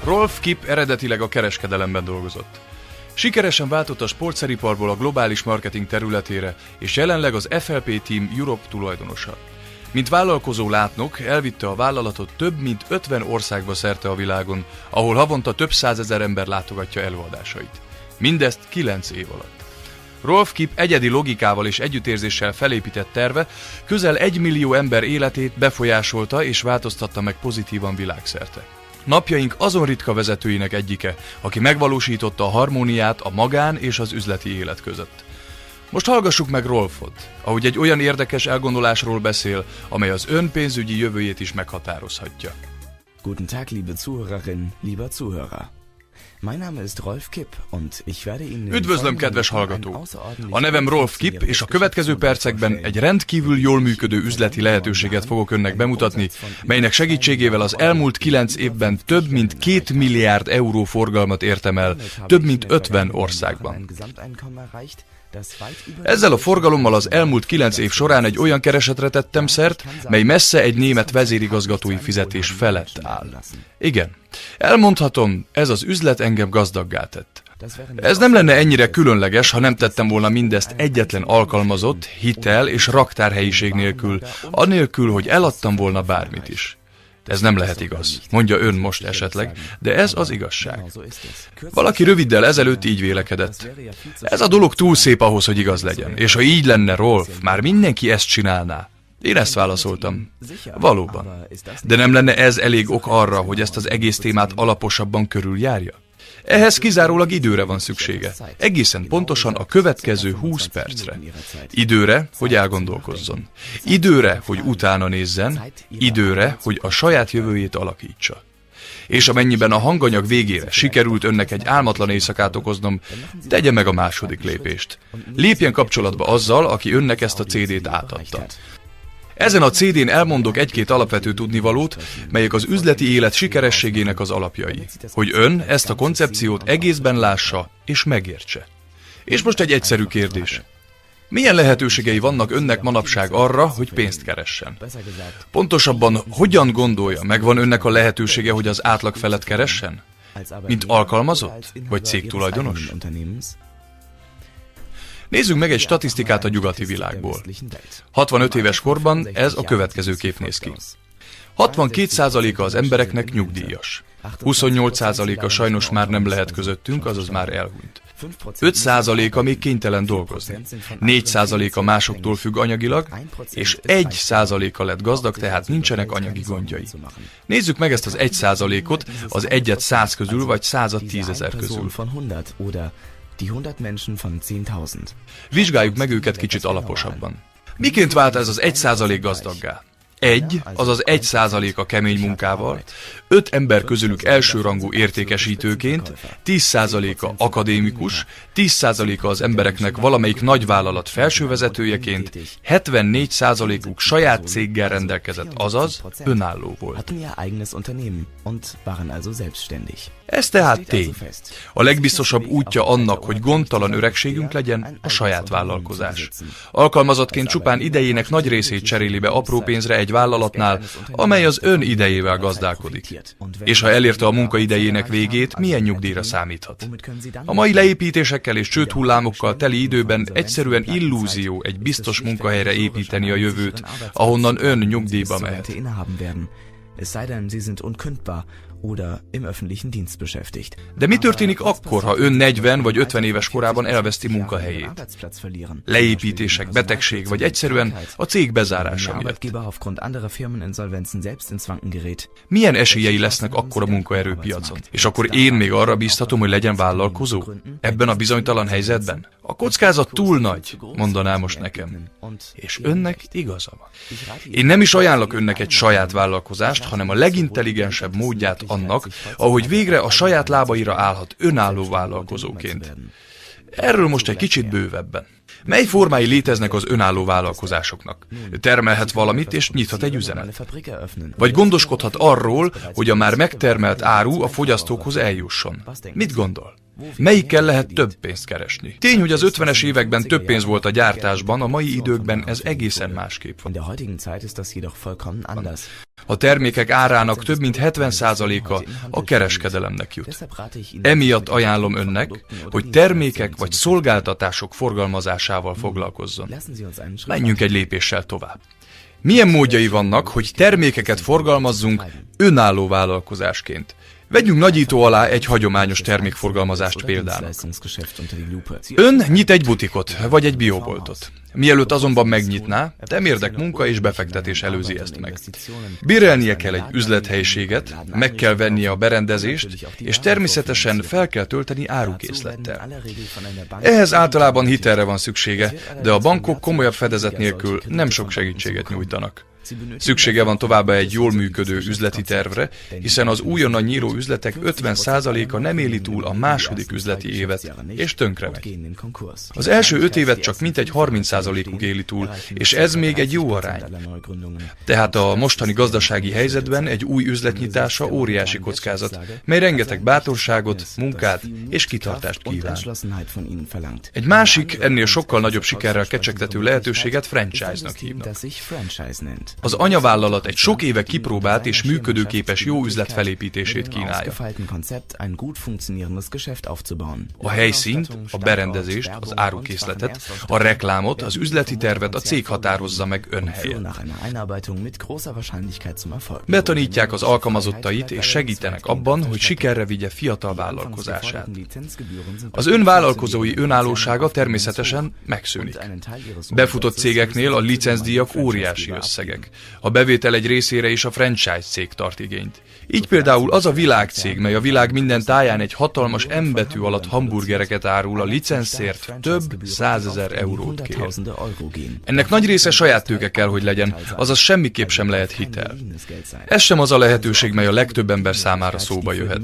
Rolf Kipp eredetileg a kereskedelemben dolgozott. Sikeresen váltott a sportszeriparból a globális marketing területére, és jelenleg az FLP Team Europe tulajdonosa. Mint vállalkozó látnok, elvitte a vállalatot több mint 50 országba szerte a világon, ahol havonta több százezer ember látogatja előadásait. Mindezt 9 év alatt. Rolf Kipp egyedi logikával és együttérzéssel felépített terve közel 1 millió ember életét befolyásolta és változtatta meg pozitívan világszerte. Napjaink azon ritka vezetőinek egyike, aki megvalósította a harmóniát a magán és az üzleti élet között. Most hallgassuk meg Rolfot, ahogy egy olyan érdekes elgondolásról beszél, amely az ön pénzügyi jövőjét is meghatározhatja. Guten Tag, liebe Zuhörerin, lieber Zuhörer. Mein Name ist Rolf Kipp, und ich werde Ihnen... Üdvözlöm, kedves hallgató! A nevem Rolf Kipp, és a következő percekben egy rendkívül jól működő üzleti lehetőséget fogok önnek bemutatni, melynek segítségével az elmúlt 9 évben több mint 2 milliárd euró forgalmat értem el, több mint 50 országban. Ezzel a forgalommal az elmúlt 9 év során egy olyan keresetre tettem szert, mely messze egy német vezérigazgatói fizetés felett áll. Igen, elmondhatom, ez az üzlet engem gazdaggá tett. Ez nem lenne ennyire különleges, ha nem tettem volna mindezt egyetlen alkalmazott, hitel és raktárhelyiség nélkül, anélkül, hogy eladtam volna bármit is. Ez nem lehet igaz, mondja ön most esetleg, de ez az igazság. Valaki röviddel ezelőtt így vélekedett. Ez a dolog túl szép ahhoz, hogy igaz legyen, és ha így lenne, Rolf, már mindenki ezt csinálná. Én ezt válaszoltam. Valóban. De nem lenne ez elég ok arra, hogy ezt az egész témát alaposabban körüljárja? Ehhez kizárólag időre van szüksége. Egészen pontosan a következő 20 percre. Időre, hogy elgondolkozzon. Időre, hogy utána nézzen. Időre, hogy a saját jövőjét alakítsa. És amennyiben a hanganyag végére sikerült önnek egy álmatlan éjszakát okoznom, tegye meg a második lépést. Lépjen kapcsolatba azzal, aki önnek ezt a CD-t átadta. Ezen a CD-n elmondok egy-két alapvető tudnivalót, melyek az üzleti élet sikerességének az alapjai. Hogy ön ezt a koncepciót egészben lássa és megértse. És most egy egyszerű kérdés. Milyen lehetőségei vannak önnek manapság arra, hogy pénzt keressen? Pontosabban, hogyan gondolja, megvan önnek a lehetősége, hogy az átlag felett keressen? Mint alkalmazott? Vagy cégtulajdonos? Nézzünk meg egy statisztikát a nyugati világból. 65 éves korban ez a következő kép néz ki. 62%-a az embereknek nyugdíjas. 28%-a sajnos már nem lehet közöttünk, azaz már elhunyt. 5%-a még kénytelen dolgozni. 4%-a másoktól függ anyagilag, és 1%-a lett gazdag, tehát nincsenek anyagi gondjai. Nézzük meg ezt az 1%-ot, az 1-et 100 közül, vagy 100-at 10 000 közül. Die 100 Menschen von 10.000. Vizsgáljuk meg őket kicsit alaposabban. Miként vált ez az 1% gazdaggá? 1, azaz 1% a kemény munkával, 5 ember közülük elsőrangú értékesítőként, 10%-a akadémikus, 10%-a az embereknek valamelyik nagyvállalat felsővezetőjeként, 74%-uk saját céggel rendelkezett, azaz önálló volt. Ez tehát tény. A legbiztosabb útja annak, hogy gondtalan öregségünk legyen, a saját vállalkozás. Alkalmazottként csupán idejének nagy részét cseréli be apró pénzre egy vállalatnál, amely az ön idejével gazdálkodik. És ha elérte a munkaidejének végét, milyen nyugdíjra számíthat? A mai leépítésekkel és csődhullámokkal teli időben egyszerűen illúzió egy biztos munkahelyre építeni a jövőt, ahonnan ön nyugdíjba mehet. oder im öffentlichen Dienst beschäftigt. De mi történik akkor, ha ön 40 vagy 50 éves korában elveszti munkahelyét? Leépítések, betegség, vagy egyszerűen a cég bezárása miatt. Milyen esélyei lesznek akkor a munkaerőpiacon? És akkor én még arra bíztatom, hogy legyen vállalkozó? Ebben a bizonytalan helyzetben? A kockázat túl nagy, mondaná most nekem. És önnek igaza van. Én nem is ajánlok önnek egy saját vállalkozást, hanem a legintelligensebb módját annak, ahogy végre a saját lábaira állhat önálló vállalkozóként. Erről most egy kicsit bővebben. Mely formái léteznek az önálló vállalkozásoknak? Termelhet valamit és nyithat egy üzemet. Vagy gondoskodhat arról, hogy a már megtermelt áru a fogyasztókhoz eljusson. Mit gondol? Melyikkel lehet több pénzt keresni? Tény, hogy az 50-es években több pénz volt a gyártásban, a mai időkben ez egészen másképp van. A termékek árának több mint 70%-a a kereskedelemnek jut. Emiatt ajánlom önnek, hogy termékek vagy szolgáltatások forgalmazásával foglalkozzon. Menjünk egy lépéssel tovább. Milyen módjai vannak, hogy termékeket forgalmazzunk önálló vállalkozásként? Vegyünk nagyító alá egy hagyományos termékforgalmazást például. Ön nyit egy butikot, vagy egy bioboltot. Mielőtt azonban megnyitná, temérdek munka és befektetés előzi ezt meg. Bérelnie kell egy üzlethelyiséget, meg kell vennie a berendezést, és természetesen fel kell tölteni árukészlettel. Ehhez általában hitelre van szüksége, de a bankok komolyabb fedezet nélkül nem sok segítséget nyújtanak. Szüksége van továbbá egy jól működő üzleti tervre, hiszen az újonnan nyíró üzletek 50%-a nem éli túl a második üzleti évet, és tönkremegy. Az első 5 évet csak mintegy 30%-uk éli túl, és ez még egy jó arány. Tehát a mostani gazdasági helyzetben egy új üzletnyitása óriási kockázat, mely rengeteg bátorságot, munkát és kitartást kíván. Egy másik, ennél sokkal nagyobb sikerrel kecsegtető lehetőséget franchise-nak hívnak. Az anyavállalat egy sok éve kipróbált és működőképes jó üzlet felépítését kínálja. A helyszínt, a berendezést, az árukészletet, a reklámot, az üzleti tervet a cég határozza meg önhelyen. Betanítják az alkalmazottait és segítenek abban, hogy sikerre vigye fiatal vállalkozását. Az önvállalkozói önállósága természetesen megszűnik. Befutott cégeknél a licencdíjak óriási összegek. A bevétel egy részére is a franchise cég tart igényt. Így például az a világcég, mely a világ minden táján egy hatalmas M-betű alatt hamburgereket árul, a licenszért több 100 000 eurót kér. Ennek nagy része saját tőke kell, hogy legyen, azaz semmiképp sem lehet hitel. Ez sem az a lehetőség, mely a legtöbb ember számára szóba jöhet.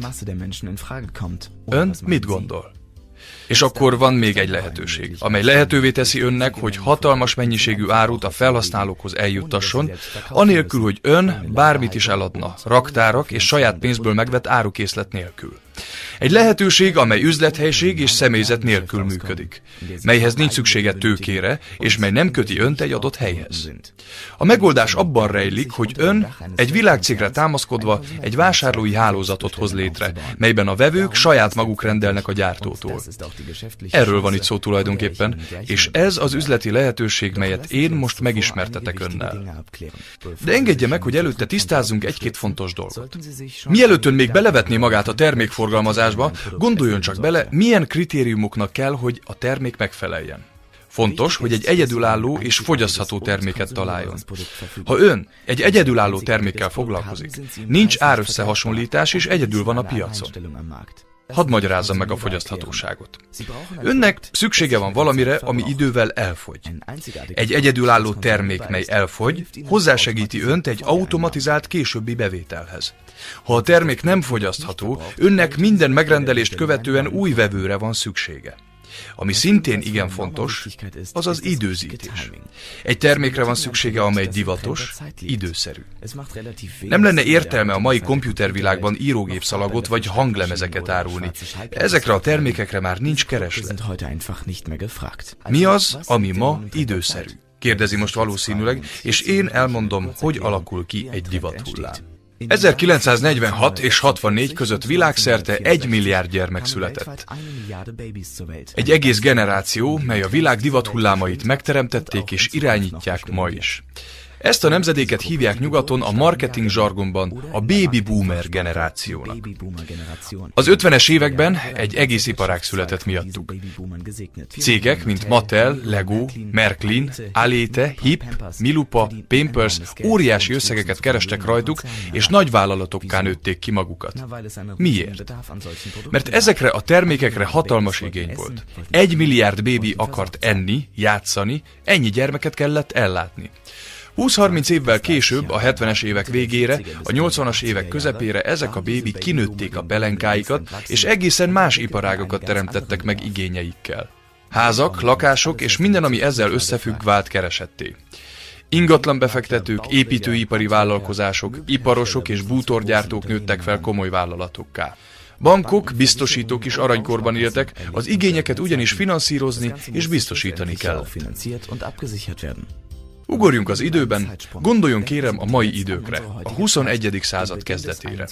Ön mit gondol? És akkor van még egy lehetőség, amely lehetővé teszi önnek, hogy hatalmas mennyiségű árut a felhasználókhoz eljuttasson, anélkül, hogy ön bármit is eladna, raktárak és saját pénzből megvett árukészlet nélkül. Egy lehetőség, amely üzlethelység és személyzet nélkül működik, melyhez nincs szüksége tőkére, és mely nem köti önt egy adott helyhez. A megoldás abban rejlik, hogy ön egy világcégre támaszkodva egy vásárlói hálózatot hoz létre, melyben a vevők saját maguk rendelnek a gyártótól. Erről van itt szó tulajdonképpen, és ez az üzleti lehetőség, melyet én most megismertetek önnel. De engedje meg, hogy előtte tisztázzunk egy-két fontos dolgot. Mielőtt ön még belevetné magát a termékforgalmazásba, gondoljon csak bele, milyen kritériumoknak kell, hogy a termék megfeleljen. Fontos, hogy egy egyedülálló és fogyasztható terméket találjon. Ha ön egy egyedülálló termékkel foglalkozik, nincs árösszehasonlítás és egyedül van a piacon. Hadd magyarázzam meg a fogyaszthatóságot. Önnek szüksége van valamire, ami idővel elfogy. Egy egyedülálló termék, mely elfogy, hozzásegíti önt egy automatizált későbbi bevételhez. Ha a termék nem fogyasztható, önnek minden megrendelést követően új vevőre van szüksége. Ami szintén igen fontos, az az időzítés. Egy termékre van szüksége, amely divatos, időszerű. Nem lenne értelme a mai komputervilágban írógépszalagot vagy hanglemezeket árulni. Ezekre a termékekre már nincs kereslet. Mi az, ami ma időszerű? Kérdezi most valószínűleg, és én elmondom, hogy alakul ki egy divathullám. 1946 és 64 között világszerte 1 milliárd gyermek született. Egy egész generáció, mely a világ divathullámait megteremtették és irányítják ma is. Ezt a nemzedéket hívják nyugaton a marketing zsargonban a baby boomer generációnak. Az 50-es években egy egész iparág született miattuk. Cégek, mint Mattel, Lego, Märklin, Alete, Hip, Milupa, Pampers óriási összegeket kerestek rajtuk, és nagyvállalatokká nőtték ki magukat. Miért? Mert ezekre a termékekre hatalmas igény volt. 1 milliárd bébi akart enni, játszani, ennyi gyermeket kellett ellátni. 20-30 évvel később, a 70-es évek végére, a 80-as évek közepére ezek a bébik kinőtték a pelenkáikat, és egészen más iparágokat teremtettek meg igényeikkel. Házak, lakások és minden, ami ezzel összefügg, vált keresetté. Ingatlanbefektetők, építőipari vállalkozások, iparosok és bútorgyártók nőttek fel komoly vállalatokká. Bankok, biztosítók is aranykorban éltek, az igényeket ugyanis finanszírozni és biztosítani kell. Ugorjunk az időben, gondoljon kérem a mai időkre, a 21. század kezdetére.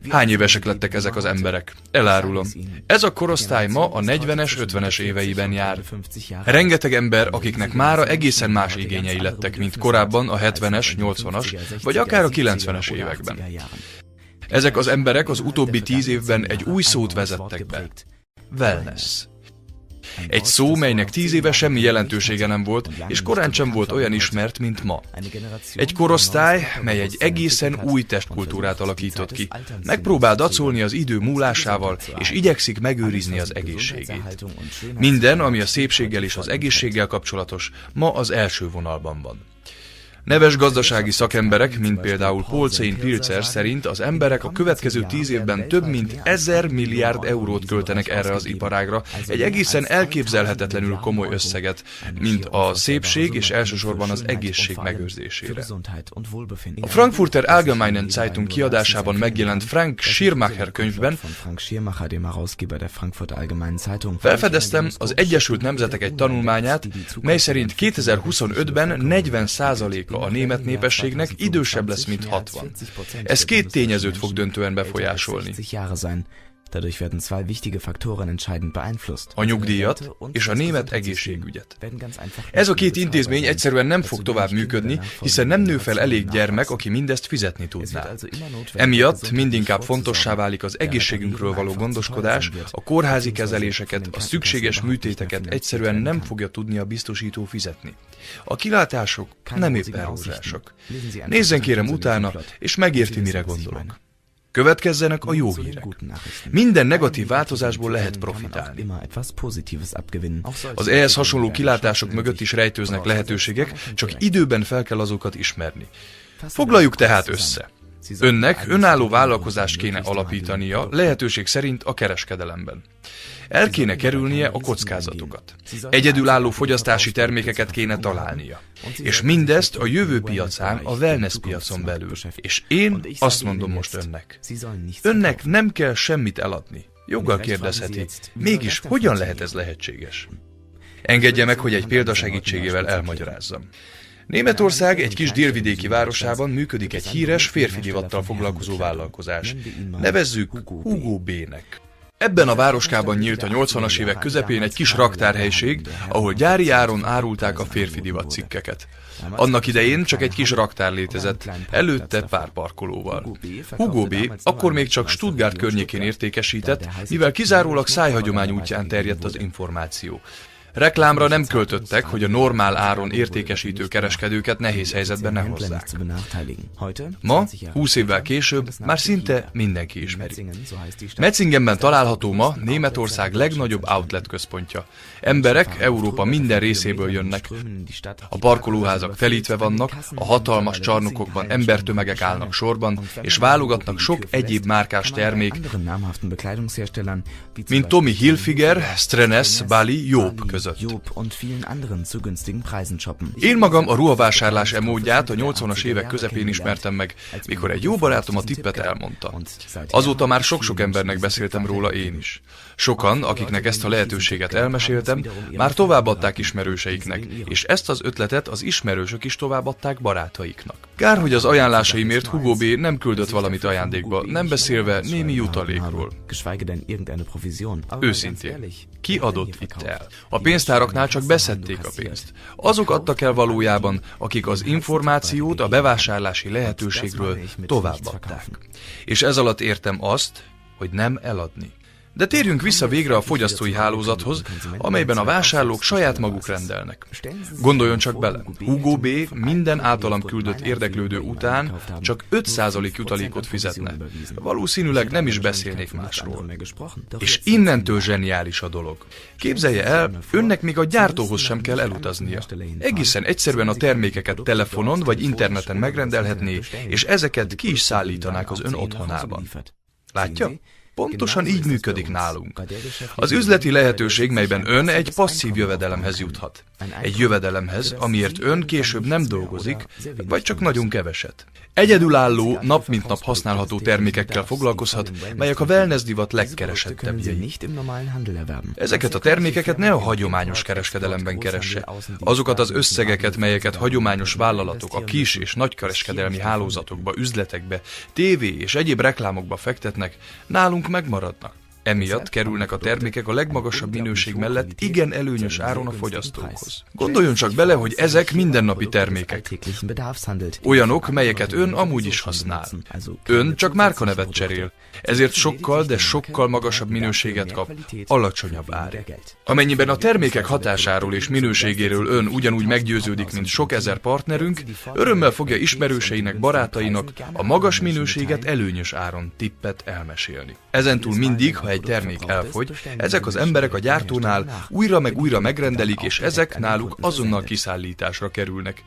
Hány évesek lettek ezek az emberek? Elárulom. Ez a korosztály ma a 40-es, 50-es éveiben jár. Rengeteg ember, akiknek mára egészen más igényei lettek, mint korábban a 70-es, 80-as, vagy akár a 90-es években. Ezek az emberek az utóbbi 10 évben egy új szót vezettek be. Wellness. Egy szó, melynek 10 éve semmi jelentősége nem volt, és korán sem volt olyan ismert, mint ma. Egy korosztály, mely egy egészen új testkultúrát alakított ki, megpróbál dacolni az idő múlásával, és igyekszik megőrizni az egészségét. Minden, ami a szépséggel és az egészséggel kapcsolatos, ma az első vonalban van. Neves gazdasági szakemberek, mint például Paul Pilzer szerint az emberek a következő 10 évben több mint 1000 milliárd eurót költenek erre az iparágra, egy egészen elképzelhetetlenül komoly összeget, mint a szépség és elsősorban az egészség megőrzésére. A Frankfurter Allgemeinen Zeitung kiadásában megjelent Frank Schirmacher könyvben felfedeztem az Egyesült Nemzetek egy tanulmányát, mely szerint 2025-ben 40%-a a német népességnek idősebb lesz, mint 60. Ez két tényezőt fog döntően befolyásolni. A nyugdíjat és a német egészségügyet. Ez a két intézmény egyszerűen nem fog tovább működni, hiszen nem nő fel elég gyermek, aki mindezt fizetni tudná. Emiatt mindinkább fontossá válik az egészségünkről való gondoskodás, a kórházi kezeléseket, a szükséges műtéteket egyszerűen nem fogja tudni a biztosító fizetni. A kilátások nem éppen rózsásak. Nézzen kérem utána, és megérti, mire gondolok. Következzenek a jó hírek. Minden negatív változásból lehet profitálni. Az ehhez hasonló kilátások mögött is rejtőznek lehetőségek, csak időben fel kell azokat ismerni. Foglaljuk tehát össze. Önnek önálló vállalkozást kéne alapítania, lehetőség szerint a kereskedelemben. El kéne kerülnie a kockázatokat. Egyedülálló fogyasztási termékeket kéne találnia. És mindezt a jövő piacán, a wellness piacon belül. És én azt mondom most önnek. Önnek nem kell semmit eladni. Joggal kérdezheti, mégis hogyan lehet ez lehetséges? Engedje meg, hogy egy példa segítségével elmagyarázzam. Németország egy kis délvidéki városában működik egy híres férfi divattal foglalkozó vállalkozás. Nevezzük Hugo B-nek. Ebben a városkában nyílt a 80-as évek közepén egy kis raktárhelység, ahol gyári áron árulták a férfi divatcikkeket. Annak idején csak egy kis raktár létezett, előtte pár parkolóval. Hugo B. akkor még csak Stuttgart környékén értékesített, mivel kizárólag szájhagyomány útján terjedt az információ. Reklámra nem költöttek, hogy a normál áron értékesítő kereskedőket nehéz helyzetben ne hozzák. Ma, 20 évvel később, már szinte mindenki ismeri. Metzingenben található ma Németország legnagyobb outlet központja. Emberek Európa minden részéből jönnek. A parkolóházak telítve vannak, a hatalmas csarnokokban embertömegek állnak sorban, és válogatnak sok egyéb márkás termék, mint Tommy Hilfiger, Strenes, Bali, Joop között. Én magam a ruhavásárlás módját a 80-as évek közepén ismertem meg, mikor egy jó barátom a tippet elmondta. Azóta már sok-sok embernek beszéltem róla én is. Sokan, akiknek ezt a lehetőséget elmeséltem, már továbbadták ismerőseiknek, és ezt az ötletet az ismerősök is továbbadták barátaiknak. Kár, hogy az ajánlásaimért Hugo B. nem küldött valamit ajándékba, nem beszélve némi jutalékról. Őszintén, ki adott itt el? A pénztáraknál csak beszedték a pénzt. Azok adtak el valójában, akik az információt a bevásárlási lehetőségről továbbadták. És ez alatt értem azt, hogy nem eladni. De térjünk vissza végre a fogyasztói hálózathoz, amelyben a vásárlók saját maguk rendelnek. Gondoljon csak bele, Hugo B. minden általam küldött érdeklődő után csak 5% jutalékot fizetne. Valószínűleg nem is beszélnék másról. És innentől zseniális a dolog. Képzelje el, önnek még a gyártóhoz sem kell elutaznia. Egészen egyszerűen a termékeket telefonon vagy interneten megrendelhetné, és ezeket ki is szállítanák az ön otthonában. Látja? Pontosan így működik nálunk. Az üzleti lehetőség, melyben ön egy passzív jövedelemhez juthat. Egy jövedelemhez, amiért ön később nem dolgozik, vagy csak nagyon keveset. Egyedülálló, nap mint nap használható termékekkel foglalkozhat, melyek a wellness divat legkeresettebbjei. Ezeket a termékeket ne a hagyományos kereskedelemben keresse. Azokat az összegeket, melyeket hagyományos vállalatok a kis és nagykereskedelmi hálózatokba, üzletekbe, tévé és egyéb reklámokba fektetnek, nálunk megmaradnak. Emiatt kerülnek a termékek a legmagasabb minőség mellett igen előnyös áron a fogyasztókhoz. Gondoljon csak bele, hogy ezek mindennapi termékek. Olyanok, melyeket ön amúgy is használ. Ön csak márkanevet cserél, ezért sokkal, de sokkal magasabb minőséget kap, alacsonyabb árért. Amennyiben a termékek hatásáról és minőségéről ön ugyanúgy meggyőződik, mint sok ezer partnerünk, örömmel fogja ismerőseinek, barátainak a magas minőséget előnyös áron tippet elmesélni. Ezentúl mindig, ha egy termék elfogy, ezek az emberek a gyártónál újra meg újra megrendelik, és ezek náluk azonnal kiszállításra kerülnek.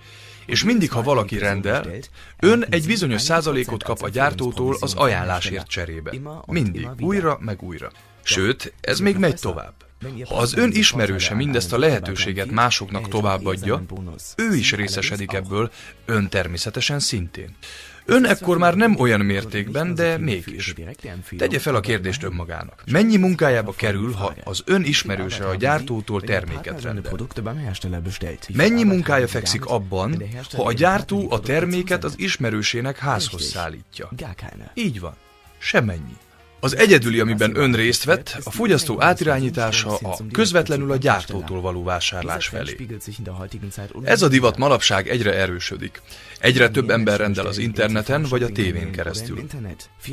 És mindig, ha valaki rendel, ön egy bizonyos százalékot kap a gyártótól az ajánlásért cserébe. Mindig, újra meg újra. Sőt, ez még megy tovább. Ha az ön ismerőse mindezt a lehetőséget másoknak továbbadja, ő is részesedik ebből, ön természetesen szintén. Ön ekkor már nem olyan mértékben, de mégis. Tegye fel a kérdést önmagának. Mennyi munkájába kerül, ha az ön ismerőse a gyártótól terméket rendel? Mennyi munkája fekszik abban, ha a gyártó a terméket az ismerősének házhoz szállítja? Így van. Semmennyi. Az egyedüli, amiben ön részt vett, a fogyasztó átirányítása a közvetlenül a gyártótól való vásárlás felé. Ez a divat manapság egyre erősödik. Egyre több ember rendel az interneten vagy a tévén keresztül.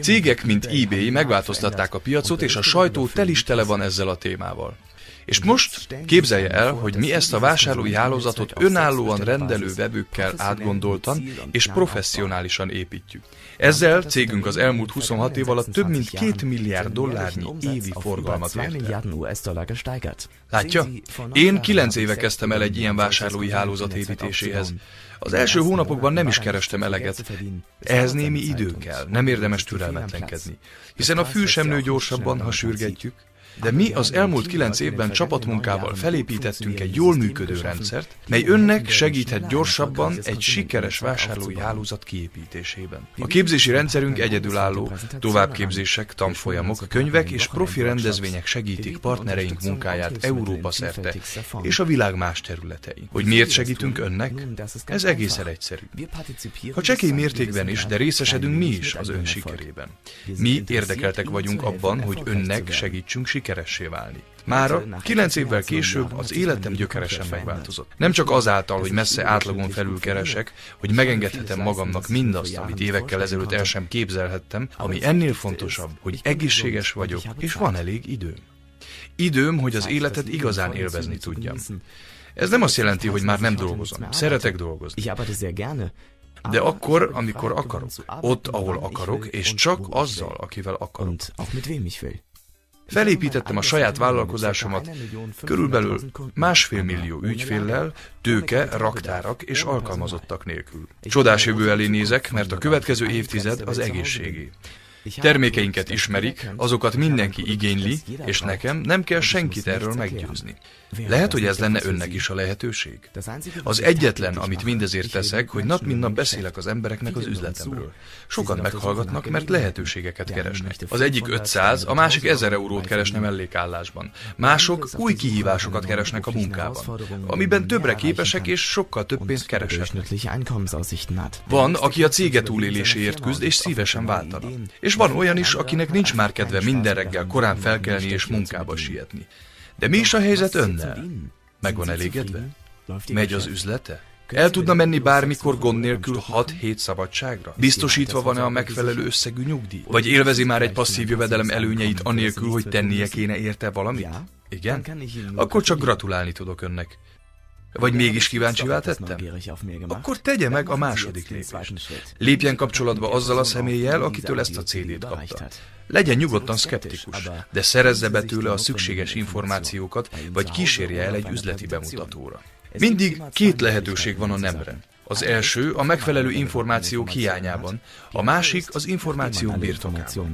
Cégek, mint eBay megváltoztatták a piacot, és a sajtó tele van ezzel a témával. És most képzelje el, hogy mi ezt a vásárlói hálózatot önállóan rendelő webükkel átgondoltan és professzionálisan építjük. Ezzel cégünk az elmúlt 26 év alatt több mint $2 milliárd évi forgalmat ért el. Látja? Én 9 éve kezdtem el egy ilyen vásárlói hálózat építéséhez. Az első hónapokban nem is kerestem eleget. Ehhez némi idő kell, nem érdemes türelmetlenkedni, hiszen a fű sem nő gyorsabban, ha sürgetjük. De mi az elmúlt 9 évben csapatmunkával felépítettünk egy jól működő rendszert, mely önnek segíthet gyorsabban egy sikeres vásárlói hálózat kiépítésében. A képzési rendszerünk egyedülálló, továbbképzések, tanfolyamok, könyvek és profi rendezvények segítik partnereink munkáját Európa szerte és a világ más területein. Hogy miért segítünk önnek? Ez egészen egyszerű. Ha csekély mértékben is, de részesedünk mi is az ön sikerében. Mi érdekeltek vagyunk abban, hogy önnek segítsünk sikeressé válni. Mára, 9 évvel később az életem gyökeresen megváltozott. Nem csak azáltal, hogy messze átlagon felül keresek, hogy megengedhetem magamnak mindazt, amit évekkel ezelőtt el sem képzelhettem, ami ennél fontosabb, hogy egészséges vagyok, és van elég időm. Időm, hogy az életet igazán élvezni tudjam. Ez nem azt jelenti, hogy már nem dolgozom. Szeretek dolgozni. De akkor, amikor akarok. Ott, ahol akarok, és csak azzal, akivel akarok. Felépítettem a saját vállalkozásomat körülbelül 1,5 millió ügyféllel, tőke, raktárak és alkalmazottak nélkül. Csodás jövő elé nézek, mert a következő évtized az egészségé. Termékeinket ismerik, azokat mindenki igényli, és nekem nem kell senkit erről meggyőzni. Lehet, hogy ez lenne önnek is a lehetőség. Az egyetlen, amit mindezért teszek, hogy nap mint nap beszélek az embereknek az üzletemről. Sokan meghallgatnak, mert lehetőségeket keresnek. Az egyik 500, a másik 1000 eurót keresne mellékállásban. Mások új kihívásokat keresnek a munkában, amiben többre képesek és sokkal több pénzt kereshetnek. Van, aki a cége túléléséért küzd és szívesen váltana. És van olyan is, akinek nincs már kedve minden reggel korán felkelni és munkába sietni. De mi is a helyzet önnel? Meg van elégedve? Megy az üzlete? El tudna menni bármikor gond nélkül 6 hét szabadságra? Biztosítva van-e a megfelelő összegű nyugdíj? Vagy élvezi már egy passzív jövedelem előnyeit anélkül, hogy tennie kéne érte valamit? Igen? Akkor csak gratulálni tudok önnek. Vagy mégis kíváncsivá tettem? Akkor tegye meg a második lépést. Lépjen kapcsolatba azzal a személlyel, akitől ezt a CD-t kapta. Legyen nyugodtan szkeptikus, de szerezze be tőle a szükséges információkat, vagy kísérje el egy üzleti bemutatóra. Mindig 2 lehetőség van a nemre. Az első a megfelelő információk hiányában, a másik az információk birtokában.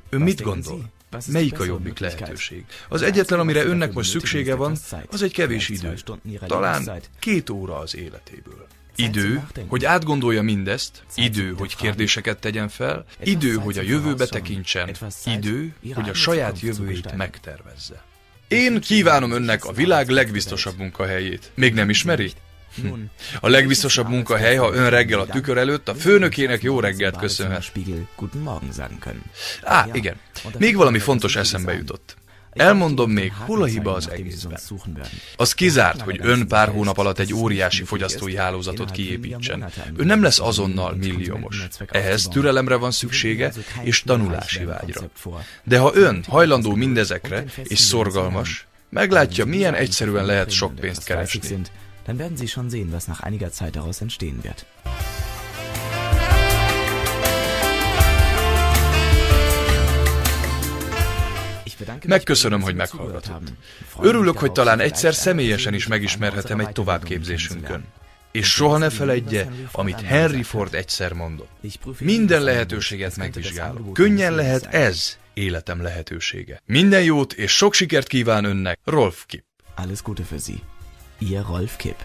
Ön mit gondol? Melyik a jobbik lehetőség? Az egyetlen, amire önnek most szüksége van, az egy kevés idő. Talán 2 óra az életéből. Idő, hogy átgondolja mindezt, idő, hogy kérdéseket tegyen fel, idő, hogy a jövőbe tekintsen, idő, hogy a saját jövőjét megtervezze. Én kívánom önnek a világ legbiztosabb munkahelyét. Még nem ismeri? A legbiztosabb munkahely, ha ön reggel a tükör előtt a főnökének jó reggelt köszönhet. Igen. Még valami fontos eszembe jutott. Elmondom még, hol a hiba az egészben. Az kizárt, hogy ön pár hónap alatt egy óriási fogyasztói hálózatot kiépítsen. Ön nem lesz azonnal milliómos. Ehhez türelemre van szüksége, és tanulási vágyra. De ha ön hajlandó mindezekre, és szorgalmas, meglátja, milyen egyszerűen lehet sok pénzt keresni. Dann werden Sie schon sehen, was nach einiger Zeit daraus entstehen wird. Megköszönöm, hogy meghallgatott. Örülök, hogy talán egyszer személyesen is megismerhetem egy továbbképzésünkön. És soha ne feledje, amit Henry Ford egyszer mondott. Minden lehetőséget megvizsgálok. Könnyen lehet ez életem lehetősége. Minden jót és sok sikert kíván önnek, Rolf Kipp. Alles Gute für Sie. Ihr Rolf Kipp.